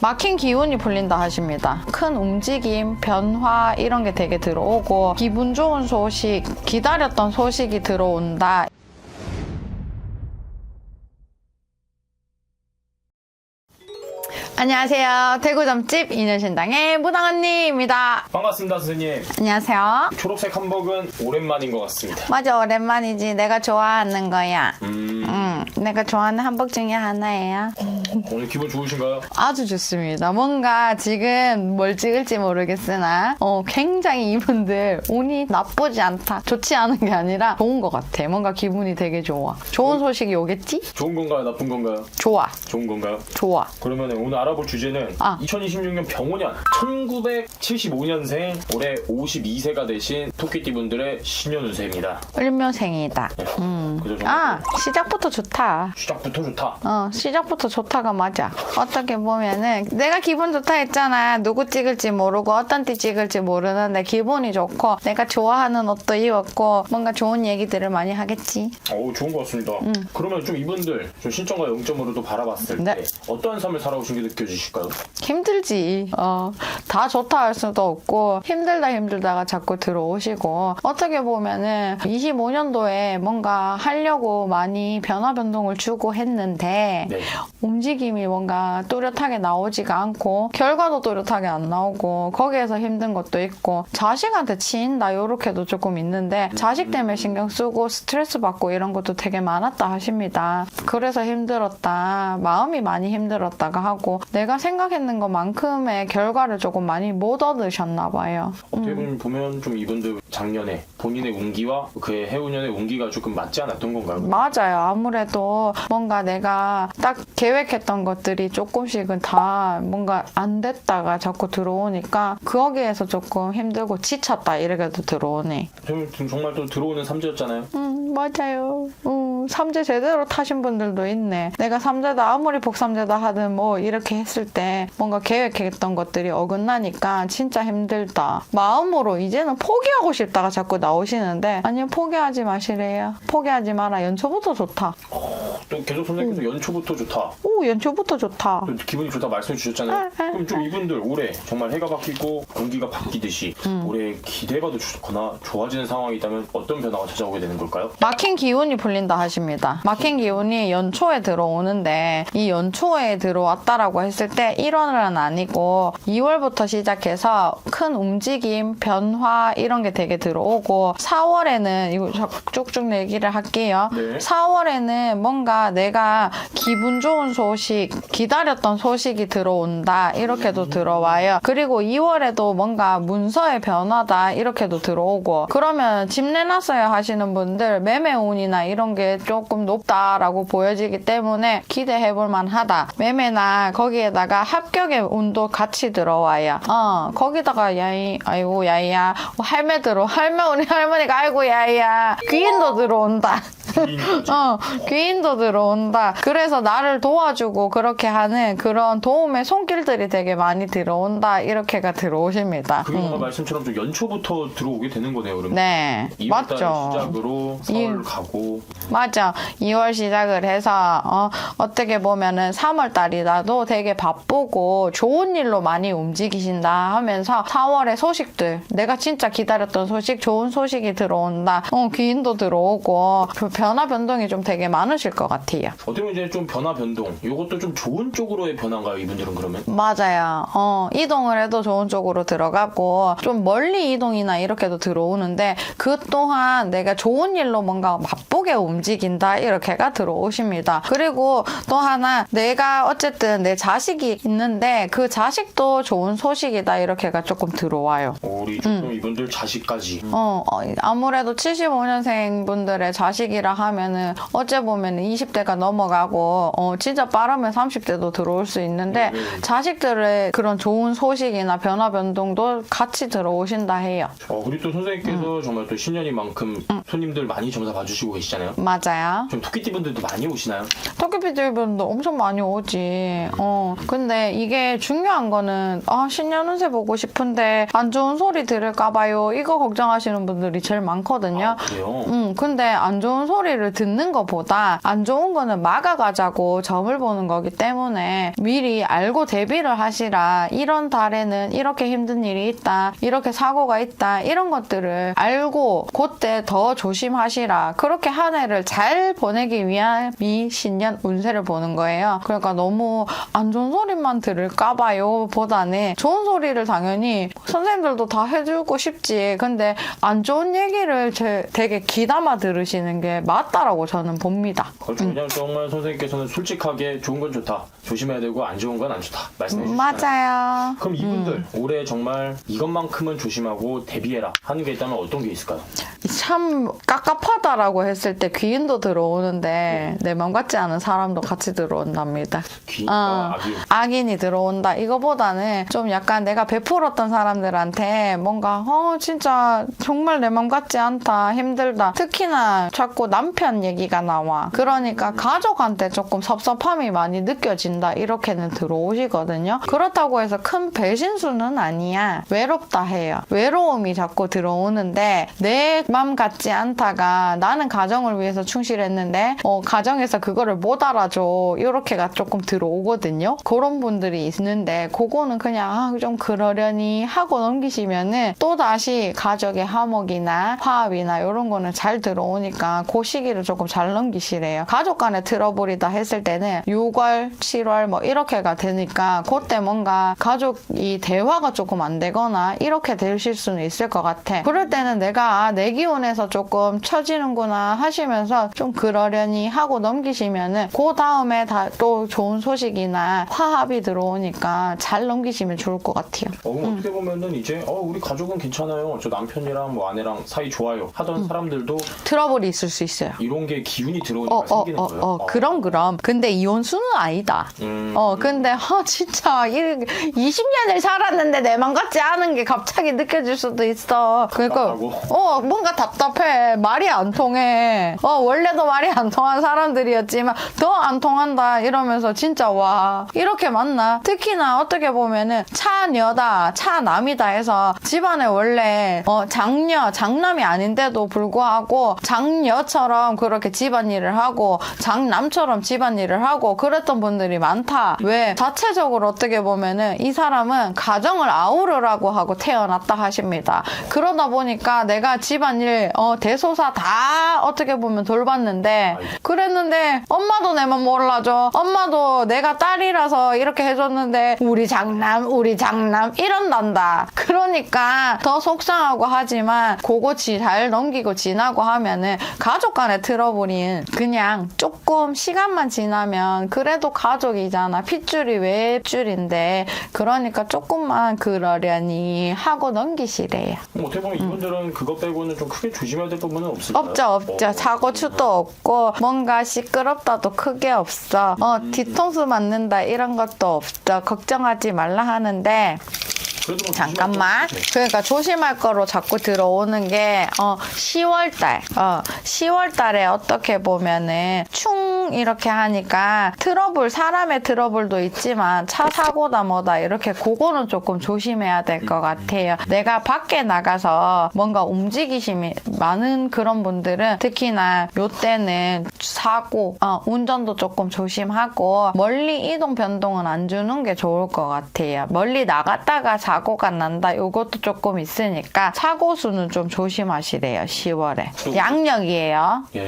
막힌 기운이 풀린다 하십니다. 큰 움직임, 변화 이런 게 되게 들어오고 기분 좋은 소식, 기다렸던 소식이 들어온다. 안녕하세요. 대구점집 인현신당의 무당언니입니다. 반갑습니다, 선생님. 안녕하세요. 초록색 한복은 오랜만인 것 같습니다. 맞아, 오랜만이지. 내가 좋아하는 거야. 내가 좋아하는 한복 중에 하나예요. 오늘 기분 좋으신가요? 아주 좋습니다. 뭔가 지금 뭘 찍을지 모르겠으나 굉장히 이분들 운이 나쁘지 않다. 좋지 않은 게 아니라 좋은 것 같아. 뭔가 기분이 되게 좋아. 좋은 소식이 오겠지? 좋은 건가요? 나쁜 건가요? 좋아. 좋은 건가요? 좋아. 그러면 오늘 알아볼 주제는 2026년 병오년 1975년생 올해 52세가 되신 토끼띠분들의 신년 운세입니다. 을묘생이다. 그죠, 시작부터 좋다. 시작부터 좋다. 시작부터 좋다가 맞아. 어떻게 보면은 내가 기분 좋다 했잖아. 누구 찍을지 모르고 어떤 띠 찍을지 모르는데 기분이 좋고 내가 좋아하는 옷도 입었고 뭔가 좋은 얘기들을 많이 하겠지. 좋은 것 같습니다. 그러면 좀 이분들 좀 신점과 0점으로도 바라봤을 때 어떠한 삶을 살아오신 게 느껴지실까요? 힘들지. 다 좋다 할 수도 없고 힘들다가 자꾸 들어오시고 어떻게 보면은 25년도에 뭔가 하려고 많이 변화 변동을 주고 했는데 움직임이 뭔가 뚜렷하게 나오지가 않고 결과도 뚜렷하게 안 나오고 거기에서 힘든 것도 있고 자식한테 치인다 요렇게도 조금 있는데 자식 때문에 신경 쓰고 스트레스 받고 이런 것도 되게 많았다 하십니다. 그래서 힘들었다. 마음이 많이 힘들었다가 하고 내가 생각했는 것만큼의 결과를 조금 많이 못 얻으셨나 봐요. 어떻게 보면 좀 이분들 작년에 본인의 운기와 그의 해운년의 운기가 조금 맞지 않았던 건가요? 맞아요. 아무래도 뭔가 내가 딱 계획했던 것들이 조금씩은 다 뭔가 안 됐다가 자꾸 들어오니까 거기에서 조금 힘들고 지쳤다 이렇게도 들어오네. 지금 정말 또 들어오는 삼재였잖아요. 맞아요. 삼재 제대로 타신 분들도 있네. 내가 삼재다 아무리 복삼재다 하든 뭐 이렇게 했을 때 뭔가 계획했던 것들이 어긋나니까 진짜 힘들다. 마음으로 이제는 포기하고 싶다가 자꾸 나오시는데 아니요, 포기하지 마시래요. 포기하지 마라. 연초부터 좋다. 또 계속 선생님께서 연초부터 좋다. 연초부터 좋다. 또 기분이 좋다 말씀해 주셨잖아요. 그럼 좀 이분들 올해 정말 해가 바뀌고 공기가 바뀌듯이 올해 기대가 더 좋거나 좋아지는 상황이 있다면 어떤 변화가 찾아오게 되는 걸까요? 막힌 기운이 풀린다 하십니다. 막힌 기운이 연초에 들어오는데 이 연초에 들어왔다라고 했을 때 1월은 아니고 2월부터 시작해서 큰 움직임, 변화 이런 게 되게 들어오고 4월에는 이거 쭉쭉 얘기를 할게요. 4월에는 뭔가 내가 기분 좋은 소식, 기다렸던 소식이 들어온다 이렇게도 들어와요. 그리고 2월에도 뭔가 문서의 변화다 이렇게도 들어오고 그러면 집 내놨어야 하시는 분들 매매운이나 이런 게 조금 높다라고 보여지기 때문에 기대해볼 만하다. 매매나 거기에다가 합격의 운도 같이 들어와요. 거기다가 아이고 야이야 할매 우리 할머니가 아이고 야이야 귀인도 들어온다. 귀인도 들어온다. 그래서 나를 도와주고 그렇게 하는 그런 도움의 손길들이 되게 많이 들어온다. 이렇게가 들어오십니다. 그게 말씀처럼 좀 연초부터 들어오게 되는 거네요. 그러면. 네, 2월달 맞죠. 시작으로 4월 가고. 맞아. 2월 시작을 해서 어떻게 보면은 3월 달이라도 되게 바쁘고 좋은 일로 많이 움직이신다 하면서 4월의 소식들 내가 진짜 기다렸던 소식 좋은 소식이 들어온다. 귀인도 들어오고 변화 변동이 좀 되게 많으실 것 같아요. 어떻게 보면 이제 좀 변화 변동 이것도 좀 좋은 쪽으로의 변화인가요? 이분들은 그러면? 맞아요. 이동을 해도 좋은 쪽으로 들어가고 좀 멀리 이동이나 이렇게도 들어오는데 그 또한 내가 좋은 일로 뭔가 바쁘게 움직인다 이렇게가 들어오십니다. 그리고 또 하나 내가 어쨌든 내 자식이 있는데 그 자식도 좋은 소식이다 이렇게가 조금 들어와요. 우리 조금 이분들 자식까지. 아무래도 75년생 분들의 자식이라 하면은 어째 보면 20대가 넘어가고 진짜 빠르면 30대도 들어올 수 있는데 자식들의 그런 좋은 소식이나 변화 변동도 같이 들어오신다 해요. 그리고 또 선생님께서 정말 또 신년이만큼 손님들 많이 점사 봐주시고 계시잖아요. 맞아요. 좀 토끼띠분들도 많이 오시나요? 토끼피디분도 엄청 많이 오지. 근데 이게 중요한 거는 신년 운세 보고 싶은데 안 좋은 소리 들을까 봐요. 이거 걱정하시는 분들이 제일 많거든요. 그래요? 근데 안 좋은 소리 소리를 듣는 것보다 안 좋은 거는 막아가자고 점을 보는 거기 때문에 미리 알고 대비를 하시라. 이런 달에는 이렇게 힘든 일이 있다. 이렇게 사고가 있다. 이런 것들을 알고 그때 더 조심하시라. 그렇게 한 해를 잘 보내기 위함이 신년 운세를 보는 거예요. 그러니까 너무 안 좋은 소리만 들을까봐요 보다는 좋은 소리를 당연히 선생님들도 다 해주고 싶지. 근데 안 좋은 얘기를 되게 귀담아 들으시는 게 맞다라고 저는 봅니다. 그렇죠. 그냥 정말 선생님께서는 솔직하게 좋은 건 좋다. 조심해야 되고 안 좋은 건 안 좋다. 말씀해 주시잖아요. 맞아요. 그럼 이분들 올해 정말 이것만큼은 조심하고 대비해라 하는 게 있다면 어떤 게 있을까요? 참 깝깝하다라고 했을 때 귀인도 들어오는데 내 맘 같지 않은 사람도 같이 들어온답니다. 귀인과 악인. 악인이 들어온다. 이거보다는 좀 약간 내가 베풀었던 사람들한테 뭔가 진짜 정말 내 맘 같지 않다. 힘들다. 특히나 자꾸 남편 얘기가 나와. 그러니까 가족한테 조금 섭섭함이 많이 느껴진다. 이렇게는 들어오시거든요. 그렇다고 해서 큰 배신수는 아니야. 외롭다 해요. 외로움이 자꾸 들어오는데 내 맘 같지 않다가 나는 가정을 위해서 충실했는데 가정에서 그거를 못 알아줘. 이렇게가 조금 들어오거든요. 그런 분들이 있는데 그거는 그냥 좀 그러려니 하고 넘기시면은 또다시 가족의 화목이나 화합이나 이런 거는 잘 들어오니까 그 시기를 조금 잘 넘기시래요. 가족 간에 트러블이다 했을 때는 6월, 7월 뭐 이렇게가 되니까 그때 뭔가 가족이 대화가 조금 안 되거나 이렇게 되실 수는 있을 것 같아. 그럴 때는 내가 내 기운에서 조금 처지는구나 하시면서 좀 그러려니 하고 넘기시면은 그 다음에 또 좋은 소식이나 화합이 들어오니까 잘 넘기시면 좋을 것 같아요. 그럼 어떻게 보면은 이제 우리 가족은 괜찮아요. 저 남편이랑 뭐 아내랑 사이 좋아요. 하던 사람들도 트러블이 있을 수 있어요. 이런 게 기운이 들어오니까 생기는 거예요. 그럼. 근데 이혼수는 아니다. 근데 진짜 20년을 살았는데 내 맘 같지 않은 게 갑자기 느껴질 수도 있어. 그러니까 뭔가 답답해. 말이 안 통해. 원래도 말이 안 통한 사람들이었지만 더 안 통한다 이러면서 진짜 와 이렇게 맞나? 특히나 어떻게 보면은 차녀다 차남이다 해서 집안에 원래 장남이 아닌데도 불구하고 장녀처럼 그렇게 집안일을 하고 장남처럼 집안일을 하고 그랬던 분들이 많다. 왜? 자체적으로 어떻게 보면은 이 사람은 가정을 아우르라고 하고 태어났다 하십니다. 그러다 보니까 내가 집안일 대소사 다 어떻게 보면 돌봤는데 그랬는데 엄마도 내 맘 몰라줘. 엄마도 내가 딸이라서 이렇게 해줬는데 우리 장남 이런단다. 그러니까 더 속상하고 하지만 그거 잘 넘기고 지나고 하면은 가족 간의 트러블이 그냥 조금 시간만 지나면 그래도 가족이잖아. 핏줄이 웹줄인데 그러니까 조금만 그러려니 하고 넘기시래요. 어떻게 보면 이분들은 그거 빼고는 좀 크게 조심해야 될 부분은 없을까요? 없죠. 사고추도 없고 뭔가 시끄럽다도 크게 없어. 뒤통수 맞는다 이런 것도 없어. 걱정하지 말라 하는데 그래도 뭐 잠깐만. 그러니까 조심할 거로 자꾸 들어오는 게 10월달. 10월달에 어떻게 보면은 이렇게 하니까 사람의 트러블도 있지만 차 사고다 뭐다 이렇게 그거는 조금 조심해야 될 것 같아요. 내가 밖에 나가서 뭔가 움직이심이 많은 그런 분들은 특히나 요때는 사고, 운전도 조금 조심하고 멀리 이동 변동은 안 주는 게 좋을 것 같아요. 멀리 나갔다가 사고가 난다 이것도 조금 있으니까 사고 수는 좀 조심하시래요. 10월에. 양력이에요. 예.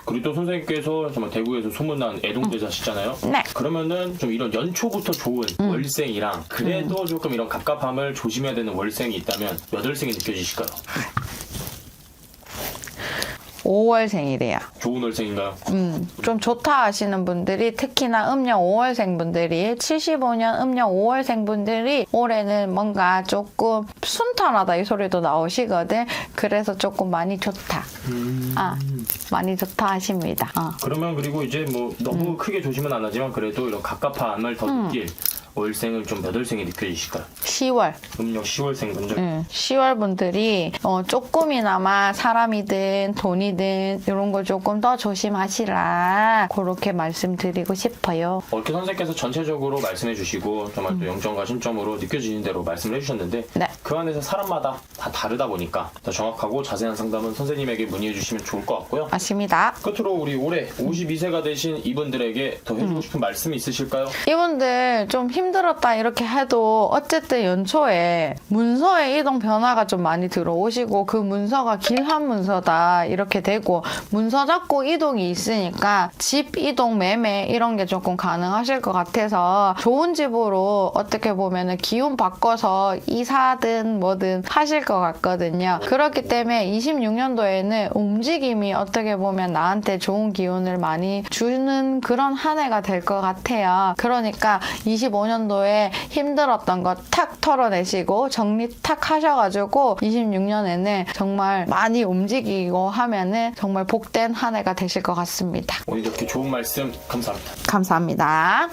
그리고 또 선생님께서 정말 대구에서 소문난 애동대사시잖아요. 네. 그러면은 좀 이런 연초부터 좋은 월생이랑 그래도 조금 이런 갑갑함을 조심해야 되는 월생이 있다면 몇 월생이 느껴지실까요? 5월생이래요. 좋은 월생인가요? 좀 좋다 하시는 분들이 특히나 음력 5월생 분들이 75년 음력 5월생 분들이 올해는 뭔가 조금 순탄하다 이 소리도 나오시거든. 그래서 조금 많이 좋다. 많이 좋다 하십니다. 그러면 그리고 이제 뭐 너무 크게 조심은 안 하지만 그래도 이런 갑갑함을 더 느낄 월생을 좀 몇 월생이 느껴지실까요? 10월. 음력 10월생 분들. 10월 분들이 조금이나마 사람이든 돈이든 이런 거 조금 더 조심하시라. 그렇게 말씀드리고 싶어요. 이렇게 선생님께서 전체적으로 말씀해 주시고 정말 또 영점과 신점으로 느껴지는 대로 말씀을 해주셨는데 네. 그 안에서 사람마다 다 다르다 보니까 더 정확하고 자세한 상담은 선생님에게 문의해 주시면 좋을 것 같고요. 맞습니다. 끝으로 우리 올해 52세가 되신 이분들에게 더 해주고 싶은 말씀이 있으실까요? 이분들 좀 힘들었다 이렇게 해도 어쨌든 연초에 문서의 이동 변화가 좀 많이 들어오시고 그 문서가 길한 문서다 이렇게 되고 문서 잡고 이동이 있으니까 집 이동 매매 이런 게 조금 가능하실 것 같아서 좋은 집으로 어떻게 보면은 기운 바꿔서 이사든 뭐든 하실 것 같거든요. 그렇기 때문에 26년도에는 움직임이 어떻게 보면 나한테 좋은 기운을 많이 주는 그런 한 해가 될 것 같아요. 그러니까 25년도에 힘들었던 거 탁 털어내시고 정리 탁 하셔가지고 26년에는 정말 많이 움직이고 하면은 정말 복된 한 해가 되실 것 같습니다. 오늘 이렇게 좋은 말씀 감사합니다. 감사합니다.